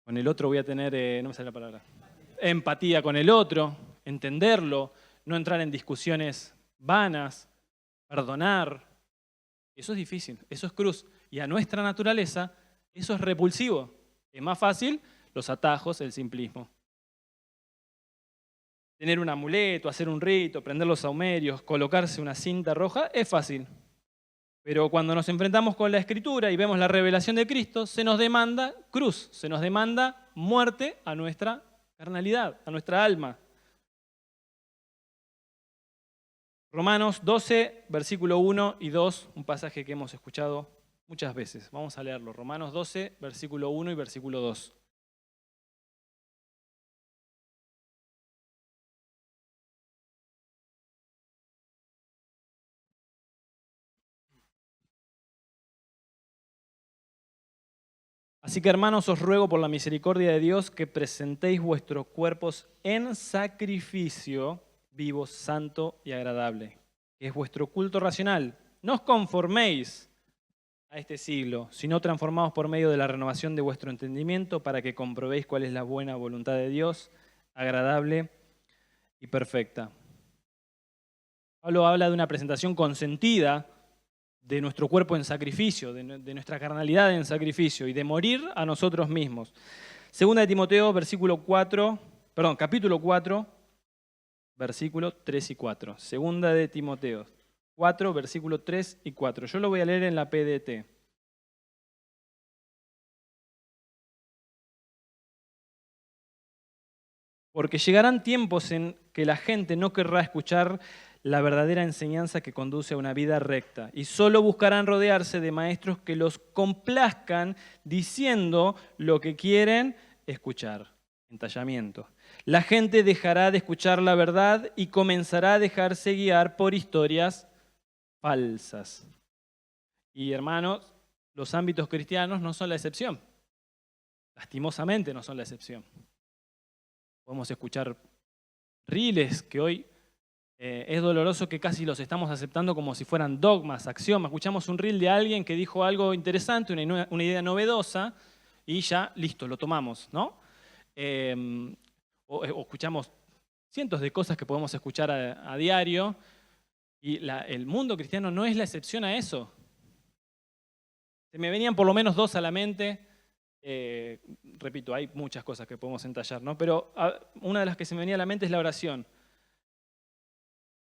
con el otro voy a tener, no me sale la palabra, empatía con el otro, entenderlo, no entrar en discusiones vanas, perdonar. Eso es difícil, eso es cruz. Y a nuestra naturaleza eso es repulsivo. Es más fácil los atajos, el simplismo. Tener un amuleto, hacer un rito, prender los saumerios, colocarse una cinta roja, es fácil. Pero cuando nos enfrentamos con la Escritura y vemos la revelación de Cristo, se nos demanda cruz, se nos demanda muerte a nuestra carnalidad, a nuestra alma. Romanos 12, versículo 1 y 2, un pasaje que hemos escuchado muchas veces. Vamos a leerlo. Romanos 12, versículo 1 y versículo 2. Así que, hermanos, os ruego por la misericordia de Dios que presentéis vuestros cuerpos en sacrificio vivo, santo y agradable, que es vuestro culto racional. No os conforméis a este siglo, sino transformaos por medio de la renovación de vuestro entendimiento para que comprobéis cuál es la buena voluntad de Dios, agradable y perfecta. Pablo habla de una presentación consentida de nuestro cuerpo en sacrificio, de nuestra carnalidad en sacrificio y de morir a nosotros mismos. Segunda de Timoteo, capítulo 4, versículos 3 y 4. Segunda de Timoteo 4, versículos 3 y 4. Yo lo voy a leer en la PDT. Porque llegarán tiempos en que la gente no querrá escuchar la verdadera enseñanza que conduce a una vida recta y solo buscarán rodearse de maestros que los complazcan diciendo lo que quieren escuchar. Entallamiento. La gente dejará de escuchar la verdad y comenzará a dejarse guiar por historias falsas. Y hermanos, los ámbitos cristianos no son la excepción. Lastimosamente no son la excepción. Podemos escuchar riles que hoy es doloroso que casi los estamos aceptando como si fueran dogmas, axiomas. Escuchamos un reel de alguien que dijo algo interesante, una idea novedosa, y ya, listo, lo tomamos, ¿no? O escuchamos cientos de cosas que podemos escuchar a diario, y el mundo cristiano no es la excepción a eso. Se me venían por lo menos dos a la mente. Repito, hay muchas cosas que podemos entallar, ¿no? Pero una de las que se me venía a la mente es la oración.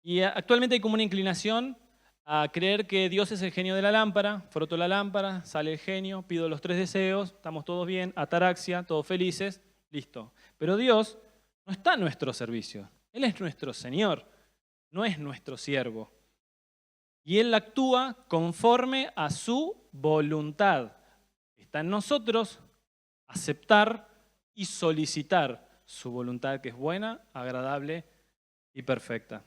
Y actualmente hay como una inclinación a creer que Dios es el genio de la lámpara, froto la lámpara, sale el genio, pido los 3 deseos, estamos todos bien, ataraxia, todos felices, listo. Pero Dios no está a nuestro servicio, Él es nuestro Señor, no es nuestro siervo. Y Él actúa conforme a su voluntad. Está en nosotros aceptar y solicitar su voluntad, que es buena, agradable y perfecta.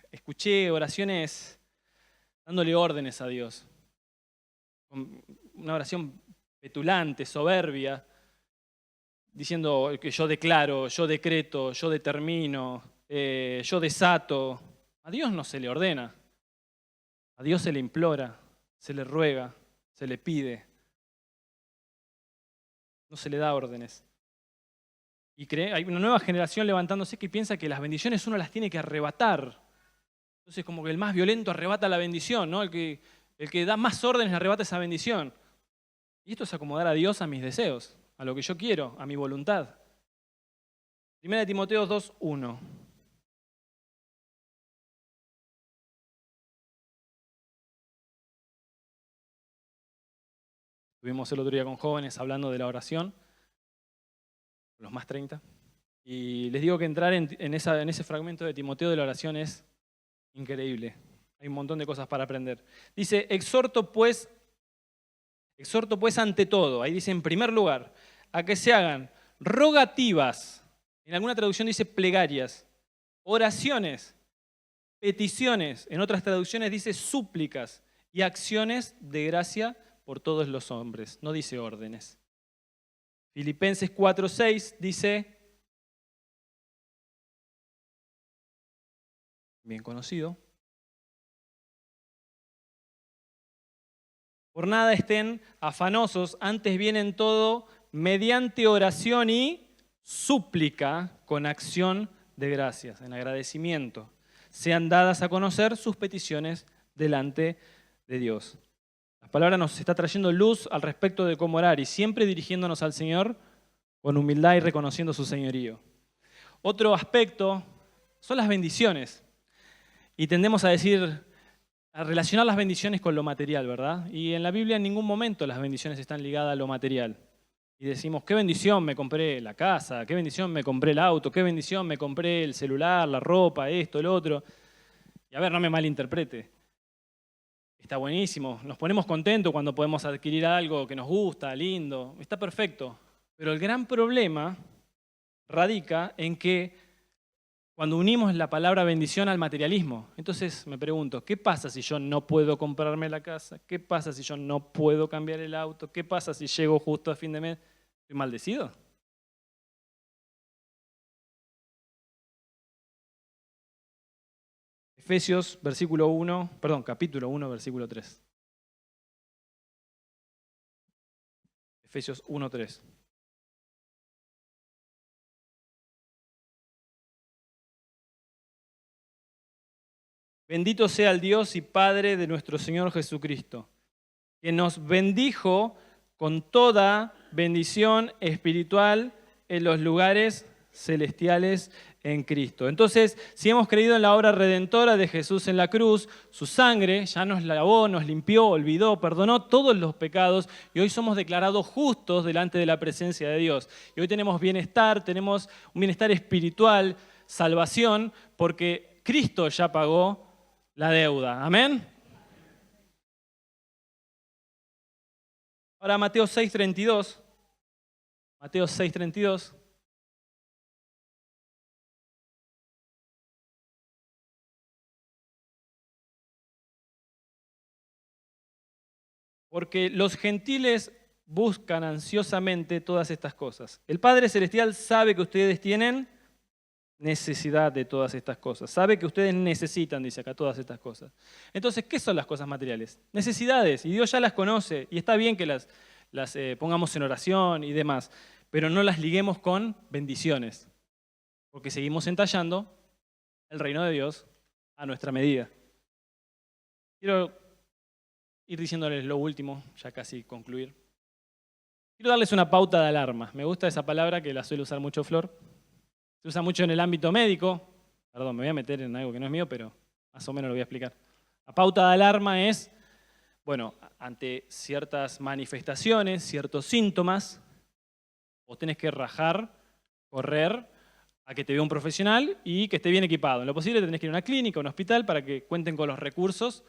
Escuché oraciones dándole órdenes a Dios. Una oración petulante, soberbia, diciendo que yo declaro, yo decreto, yo determino, yo desato. A Dios no se le ordena. A Dios se le implora, se le ruega, se le pide. No se le da órdenes. Y hay una nueva generación levantándose que piensa que las bendiciones uno las tiene que arrebatar. Entonces como que el más violento arrebata la bendición, ¿no? El que da más órdenes arrebata esa bendición. Y esto es acomodar a Dios a mis deseos, a lo que yo quiero, a mi voluntad. Primera de Timoteo 2:1. Estuvimos el otro día con jóvenes hablando de la oración, los más 30. Y les digo que entrar en ese fragmento de Timoteo de la oración es increíble. Hay un montón de cosas para aprender. Dice, exhorto pues ante todo, ahí dice en primer lugar, a que se hagan rogativas, en alguna traducción dice plegarias, oraciones, peticiones, en otras traducciones dice súplicas y acciones de gracia por todos los hombres, no dice órdenes. Filipenses 4:6 dice, bien conocido, por nada estén afanosos, antes bien en todo, mediante oración y súplica con acción de gracias, en agradecimiento, sean dadas a conocer sus peticiones delante de Dios. La palabra nos está trayendo luz al respecto de cómo orar y siempre dirigiéndonos al Señor con humildad y reconociendo su señorío. Otro aspecto son las bendiciones. Y tendemos a relacionar las bendiciones con lo material, ¿verdad? Y en la Biblia en ningún momento las bendiciones están ligadas a lo material. Y decimos, qué bendición me compré la casa, qué bendición me compré el auto, qué bendición me compré el celular, la ropa, esto, lo otro. Y a ver, no me malinterprete. Está buenísimo, nos ponemos contentos cuando podemos adquirir algo que nos gusta, lindo, está perfecto. Pero el gran problema radica en que cuando unimos la palabra bendición al materialismo, entonces me pregunto, ¿qué pasa si yo no puedo comprarme la casa? ¿Qué pasa si yo no puedo cambiar el auto? ¿Qué pasa si llego justo a fin de mes? ¿Estoy maldecido? Efesios capítulo 1, versículo 3. Efesios 1:3. Bendito sea el Dios y Padre de nuestro Señor Jesucristo, que nos bendijo con toda bendición espiritual en los lugares celestiales en Cristo. Entonces, si hemos creído en la obra redentora de Jesús en la cruz, su sangre ya nos lavó, nos limpió, olvidó, perdonó todos los pecados y hoy somos declarados justos delante de la presencia de Dios. Y hoy tenemos bienestar, tenemos un bienestar espiritual, salvación, porque Cristo ya pagó la deuda. Amén. Ahora Mateo 6:32. Mateo 6:32. Porque los gentiles buscan ansiosamente todas estas cosas. El Padre Celestial sabe que ustedes tienen necesidad de todas estas cosas. Sabe que ustedes necesitan, dice acá, todas estas cosas. Entonces, ¿qué son las cosas materiales? Necesidades, y Dios ya las conoce, y está bien que las pongamos en oración y demás, pero no las liguemos con bendiciones, porque seguimos entallando el reino de Dios a nuestra medida. Quiero ir diciéndoles lo último, ya casi concluir. Quiero darles una pauta de alarma. Me gusta esa palabra que la suele usar mucho Flor. Se usa mucho en el ámbito médico. Perdón, me voy a meter en algo que no es mío, pero más o menos lo voy a explicar. La pauta de alarma es, bueno, ante ciertas manifestaciones, ciertos síntomas, vos tenés que rajar, correr, a que te vea un profesional y que esté bien equipado. En lo posible tenés que ir a una clínica, a un hospital, para que cuenten con los recursos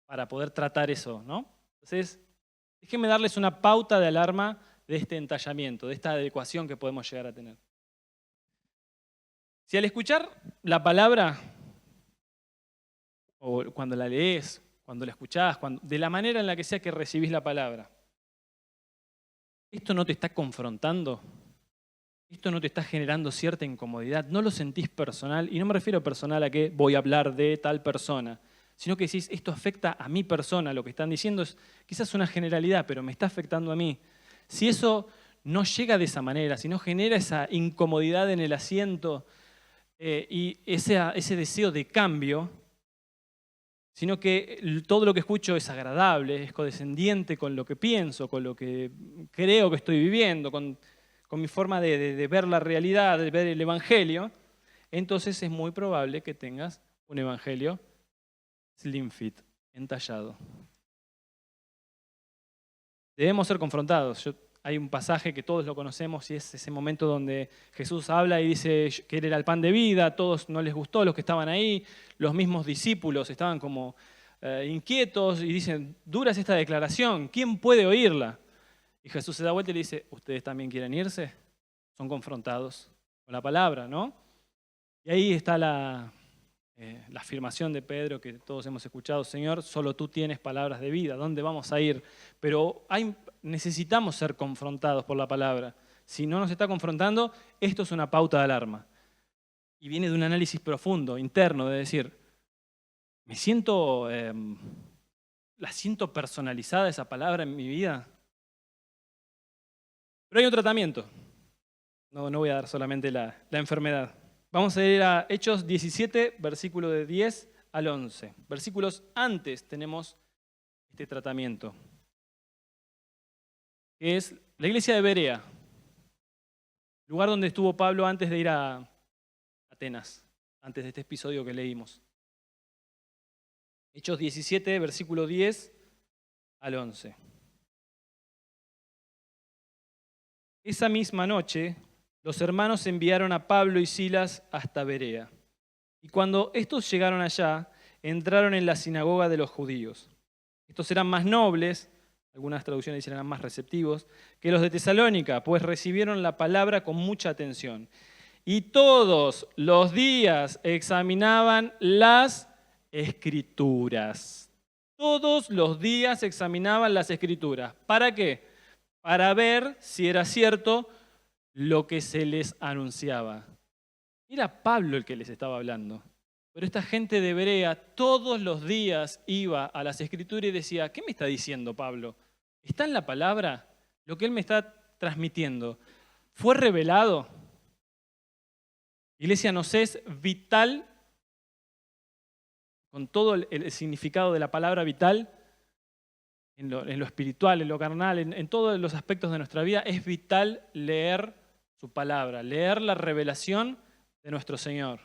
para poder tratar eso, ¿no? Entonces, déjenme darles una pauta de alarma de este entallamiento, de esta adecuación que podemos llegar a tener. Si al escuchar la palabra, o cuando la lees, cuando la escuchás, de la manera en la que sea que recibís la palabra, ¿esto no te está confrontando? ¿Esto no te está generando cierta incomodidad? ¿No lo sentís personal? Y no me refiero personal a que voy a hablar de tal persona, sino que decís, esto afecta a mi persona, lo que están diciendo es quizás una generalidad, pero me está afectando a mí. Si eso no llega de esa manera, si no genera esa incomodidad en el asiento, y ese deseo de cambio, sino que todo lo que escucho es agradable, es condescendiente con lo que pienso, con lo que creo que estoy viviendo, con mi forma de ver la realidad, de ver el Evangelio, entonces es muy probable que tengas un Evangelio slim fit, entallado. Debemos ser confrontados. Hay un pasaje que todos lo conocemos y es ese momento donde Jesús habla y dice que Él era el pan de vida, a todos no les gustó, los que estaban ahí, los mismos discípulos estaban como inquietos y dicen, dura es esta declaración, ¿quién puede oírla? Y Jesús se da vuelta y le dice, ¿ustedes también quieren irse? Son confrontados con la palabra, ¿no? Y ahí está la afirmación de Pedro que todos hemos escuchado, Señor, solo tú tienes palabras de vida, ¿dónde vamos a ir? Pero necesitamos ser confrontados por la palabra. Si no nos está confrontando, esto es una pauta de alarma. Y viene de un análisis profundo, interno, de decir, ¿me siento, la siento personalizada esa palabra en mi vida? Pero hay un tratamiento. No voy a dar solamente la enfermedad. Vamos a ir a Hechos 17, versículo de 10 al 11. Versículos antes tenemos este tratamiento, que es la iglesia de Berea, lugar donde estuvo Pablo antes de ir a Atenas, antes de este episodio que leímos. Hechos 17, versículo 10 al 11. Esa misma noche, los hermanos enviaron a Pablo y Silas hasta Berea. Y cuando estos llegaron allá, entraron en la sinagoga de los judíos. Estos eran más nobles, algunas traducciones dicen eran más receptivos, que los de Tesalónica, pues recibieron la palabra con mucha atención. Y todos los días examinaban las Escrituras. Todos los días examinaban las Escrituras. ¿Para qué? Para ver si era cierto lo que se les anunciaba. Era Pablo el que les estaba hablando. Pero esta gente de Berea todos los días iba a las Escrituras y decía, ¿qué me está diciendo Pablo? ¿Está en la palabra? Lo que él me está transmitiendo. ¿Fue revelado? Iglesia, nos es vital, con todo el significado de la palabra vital, en lo espiritual, en lo carnal, en todos los aspectos de nuestra vida, es vital leer su palabra, leer la revelación de nuestro Señor.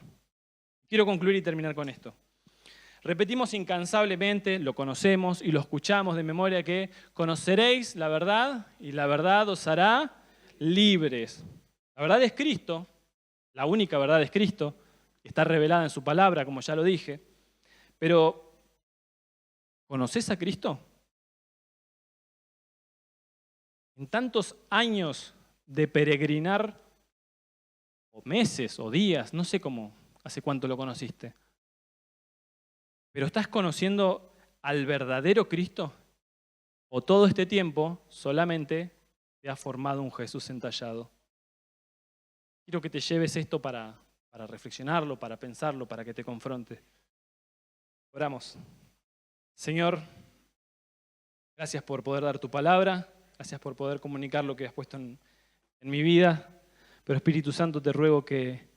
Quiero concluir y terminar con esto. Repetimos incansablemente, lo conocemos y lo escuchamos de memoria, que conoceréis la verdad y la verdad os hará libres. La verdad es Cristo, la única verdad es Cristo, que está revelada en su palabra, como ya lo dije. Pero, ¿conoces a Cristo? En tantos años de peregrinar, o meses, o días, no sé cómo, hace cuánto lo conociste. Pero ¿estás conociendo al verdadero Cristo? ¿O todo este tiempo solamente te ha formado un Jesús entallado? Quiero que te lleves esto para reflexionarlo, para pensarlo, para que te confronte. Oramos. Señor, gracias por poder dar tu palabra, gracias por poder comunicar lo que has puesto en mi vida, pero Espíritu Santo te ruego que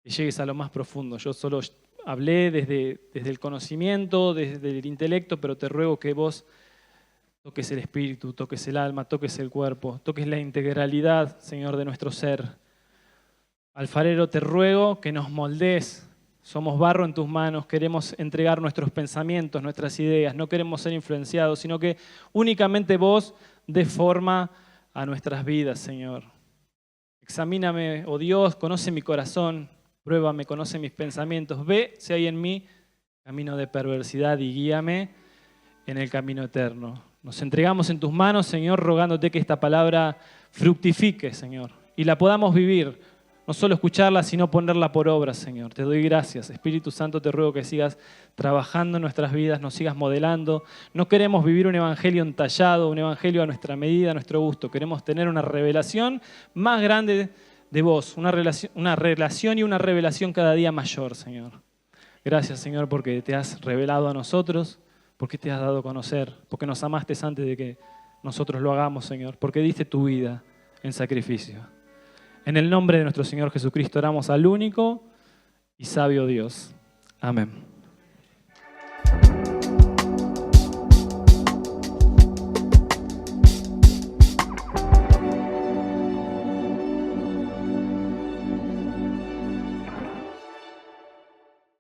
llegues a lo más profundo. Yo solo hablé desde el conocimiento, desde el intelecto, pero te ruego que vos toques el espíritu, toques el alma, toques el cuerpo, toques la integralidad, Señor, de nuestro ser. Alfarero, te ruego que nos moldees. Somos barro en tus manos, queremos entregar nuestros pensamientos, nuestras ideas, no queremos ser influenciados, sino que únicamente vos des forma a nuestras vidas, Señor. Examíname, oh Dios, conoce mi corazón, pruébame, conoce mis pensamientos, ve si hay en mí camino de perversidad y guíame en el camino eterno. Nos entregamos en tus manos, Señor, rogándote que esta palabra fructifique, Señor, y la podamos vivir. No solo escucharla, sino ponerla por obra, Señor. Te doy gracias. Espíritu Santo, te ruego que sigas trabajando en nuestras vidas, nos sigas modelando. No queremos vivir un evangelio entallado, un evangelio a nuestra medida, a nuestro gusto. Queremos tener una revelación más grande de vos, una relación y una revelación cada día mayor, Señor. Gracias, Señor, porque te has revelado a nosotros, porque te has dado a conocer, porque nos amaste antes de que nosotros lo hagamos, Señor, porque diste tu vida en sacrificio. En el nombre de nuestro Señor Jesucristo oramos al único y sabio Dios. Amén.